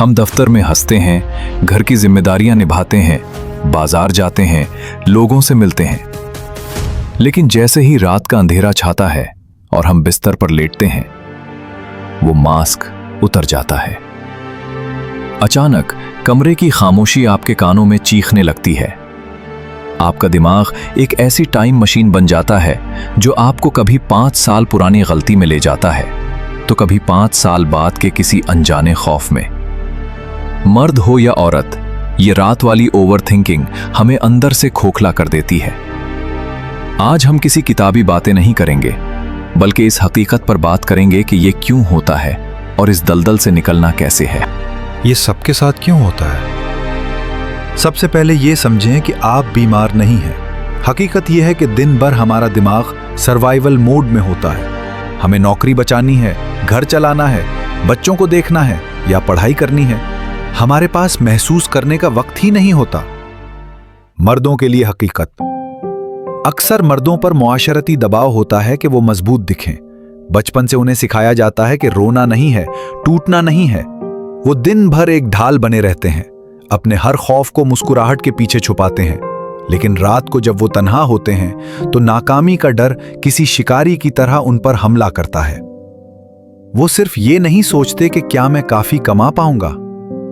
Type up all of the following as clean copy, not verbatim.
हम दफ्तर में हंसते हैं, घर की जिम्मेदारियां निभाते हैं, बाजार जाते हैं, लोगों से मिलते हैं। लेकिन जैसे ही रात का अंधेरा छाता है और हम बिस्तर पर लेटते हैं, वो मास्क उतर जाता है। अचानक कमरे की खामोशी आपके कानों में चीखने लगती है। आपका दिमाग एक ऐसी टाइम मशीन बन जाता है जो आपको कभी 5 साल पुरानी गलती में ले जाता है, तो कभी 5 साल बाद के किसी अनजाने खौफ में। मर्द हो या औरत, ये रात वाली ओवर थिंकिंग हमें अंदर से खोखला कर देती है। आज हम किसी किताबी बातें नहीं करेंगे, बल्कि इस हकीकत पर बात करेंगे कि ये क्यों होता है और इस दलदल से निकलना कैसे है। ये सबके साथ क्यों होता है? सबसे पहले ये समझें कि आप बीमार नहीं हैं। हकीकत यह है कि दिन भर हमारा दिमाग सर्वाइवल मोड में होता है। हमें नौकरी बचानी है, घर चलाना है, बच्चों को देखना है या पढ़ाई करनी है। हमारे पास महसूस करने का वक्त ही नहीं होता। मर्दों के लिए हकीकत, अक्सर मर्दों पर मुआशरती दबाव होता है कि वो मजबूत दिखें। बचपन से उन्हें सिखाया जाता है कि रोना नहीं है, टूटना नहीं है। वो दिन भर एक ढाल बने रहते हैं, अपने हर खौफ को मुस्कुराहट के पीछे छुपाते हैं। लेकिन रात को जब वो तन्हा होते हैं तो नाकामी का डर किसी शिकारी की तरह उन पर हमला करता है। वो सिर्फ ये नहीं सोचते कि क्या मैं काफी कमा पाऊंगा,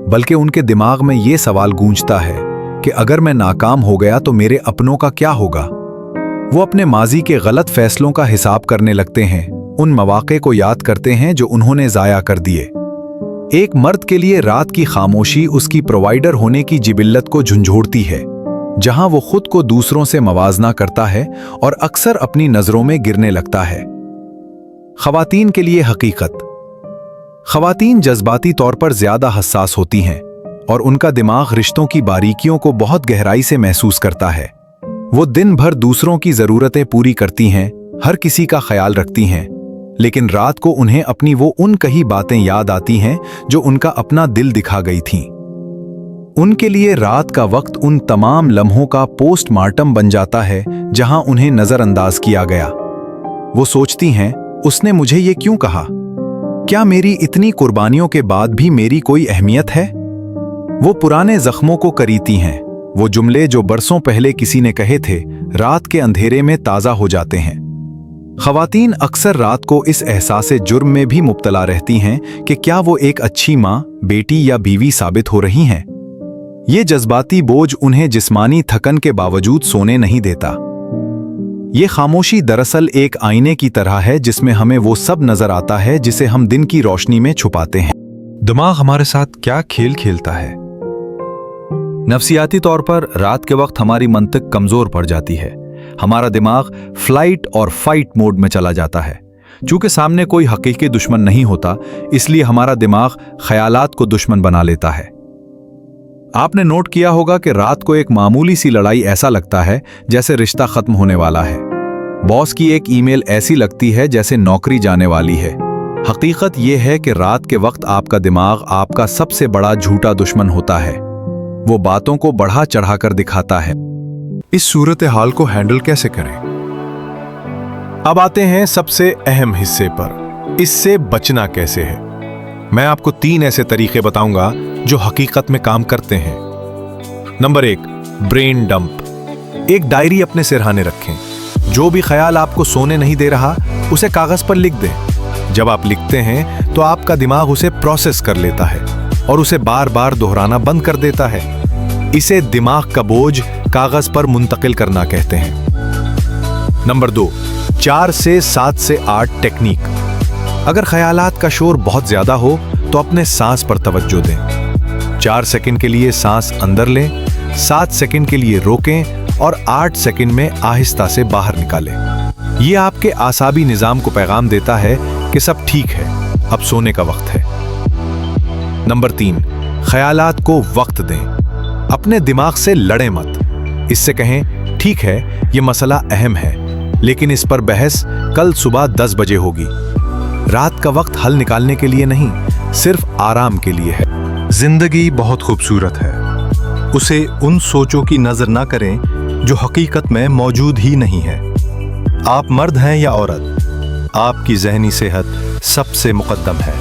बल्कि उनके दिमाग में ये सवाल गूंजता है कि अगर मैं नाकाम हो गया तो मेरे अपनों का क्या होगा। वो अपने माजी के गलत फैसलों का हिसाब करने लगते हैं, उन मौके को याद करते हैं जो उन्होंने जाया कर दिए। एक मर्द के लिए रात की खामोशी उसकी प्रोवाइडर होने की जिबिल्लत को झंझोड़ती है, जहां वो खुद को दूसरों से मवाजना करता है और अक्सर अपनी नजरों में गिरने लगता है। खवातीन के लिए हकीकत, खवातीन जज्बाती तौर पर ज्यादा हसास होती हैं और उनका दिमाग रिश्तों की बारीकियों को बहुत गहराई से महसूस करता है। वो दिन भर दूसरों की जरूरतें पूरी करती हैं, हर किसी का ख्याल रखती हैं, लेकिन रात को उन्हें अपनी वो उन कही बातें याद आती हैं जो उनका अपना दिल दिखा गई थीं। उनके लिए रात का वक्त उन तमाम लम्हों का पोस्टमार्टम बन जाता है जहां उन्हें नजरअंदाज किया गया। वो सोचती हैं, उसने मुझे ये क्यों कहा? क्या मेरी इतनी कुर्बानियों के बाद भी मेरी कोई अहमियत है? वो पुराने जख्मों को करीती हैं। वो जुमले जो बरसों पहले किसी ने कहे थे, रात के अंधेरे में ताजा हो जाते हैं। खवातीन अक्सर रात को इस एहसास जुर्म में भी मुब्तला रहती हैं कि क्या वो एक अच्छी माँ, बेटी या बीवी साबित हो रही हैं। ये जज्बाती बोझ उन्हें जिस्मानी थकन के बावजूद सोने नहीं देता। ये खामोशी दरअसल एक आईने की तरह है जिसमें हमें वो सब नजर आता है जिसे हम दिन की रोशनी में छुपाते हैं। दिमाग हमारे साथ क्या खेल खेलता है? नफ्सियाती तौर पर रात के वक्त हमारी मंतिक कमजोर पड़ जाती है। हमारा दिमाग फ्लाइट और फाइट मोड में चला जाता है। चूंकि सामने कोई हकीकी दुश्मन नहीं होता, इसलिए हमारा दिमाग ख्यालात को दुश्मन बना लेता है। आपने नोट किया होगा कि रात को एक मामूली सी लड़ाई ऐसा लगता है जैसे रिश्ता खत्म होने वाला है। बॉस की एक ईमेल ऐसी लगती है जैसे नौकरी जाने वाली है। हकीकत यह है कि रात के वक्त आपका दिमाग आपका सबसे बड़ा झूठा दुश्मन होता है। वो बातों को बढ़ा चढ़ाकर दिखाता है। इस सूरत हाल को हैंडल कैसे करें? अब आते हैं सबसे अहम हिस्से पर, इससे बचना कैसे है। मैं आपको 3 ऐसे तरीके बताऊंगा जो हकीकत में काम करते हैं। Number 1, brain dump. एक डायरी अपने सिरहाने रखें। जो भी ख्याल आपको सोने नहीं दे रहा, उसे कागज पर लिख दें। जब आप लिखते हैं तो आपका दिमाग उसे प्रोसेस कर लेता है और उसे बार बार दोहराना बंद कर देता है। इसे दिमाग का बोझ कागज पर मुंतकिल करना कहते हैं। नंबर 2, 4 से 7 से 8 टेक्निक। अगर ख्यालात का शोर बहुत ज्यादा हो तो अपने सांस पर तवज्जो दें। 4 सेकंड के लिए सांस अंदर लें, 7 सेकंड के लिए रोकें और 8 सेकंड में आहिस्ता से बाहर निकालें। यह आपके आसाबी निजाम को पैगाम देता है कि सब ठीक है, अब सोने का वक्त है। नंबर 3, ख्यालात को वक्त दें। अपने दिमाग से लड़ें मत। इससे कहें, ठीक है ये मसला अहम है, लेकिन इस पर बहस कल सुबह 10 बजे होगी। रात का वक्त हल निकालने के लिए नहीं, सिर्फ आराम के लिए है। जिंदगी बहुत खूबसूरत है, उसे उन सोचों की नजर ना करें जो हकीकत में मौजूद ही नहीं है। आप मर्द हैं या औरत, आपकी ज़हनी सेहत सबसे मुकद्दम है।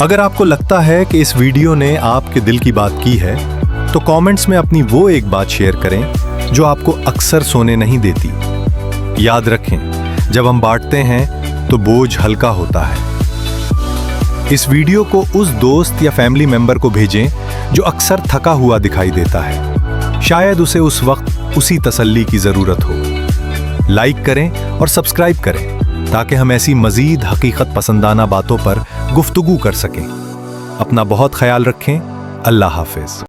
अगर आपको लगता है कि इस वीडियो ने आपके दिल की बात की है तो कमेंट्स में अपनी वो एक बात शेयर करें जो आपको अक्सर सोने नहीं देती। याद रखें, जब हम बांटते हैं तो बोझ हल्का होता है। इस वीडियो को उस दोस्त या फैमिली मेंबर को भेजें जो अक्सर थका हुआ दिखाई देता है। शायद उसे उस वक्त उसी तसल्ली की जरूरत हो। लाइक करें और सब्सक्राइब करें ताकि हम ऐसी मजीद हकीकत पसंदाना बातों पर गुफ्तगू कर सकें। अपना बहुत ख्याल रखें। अल्लाह हाफिज।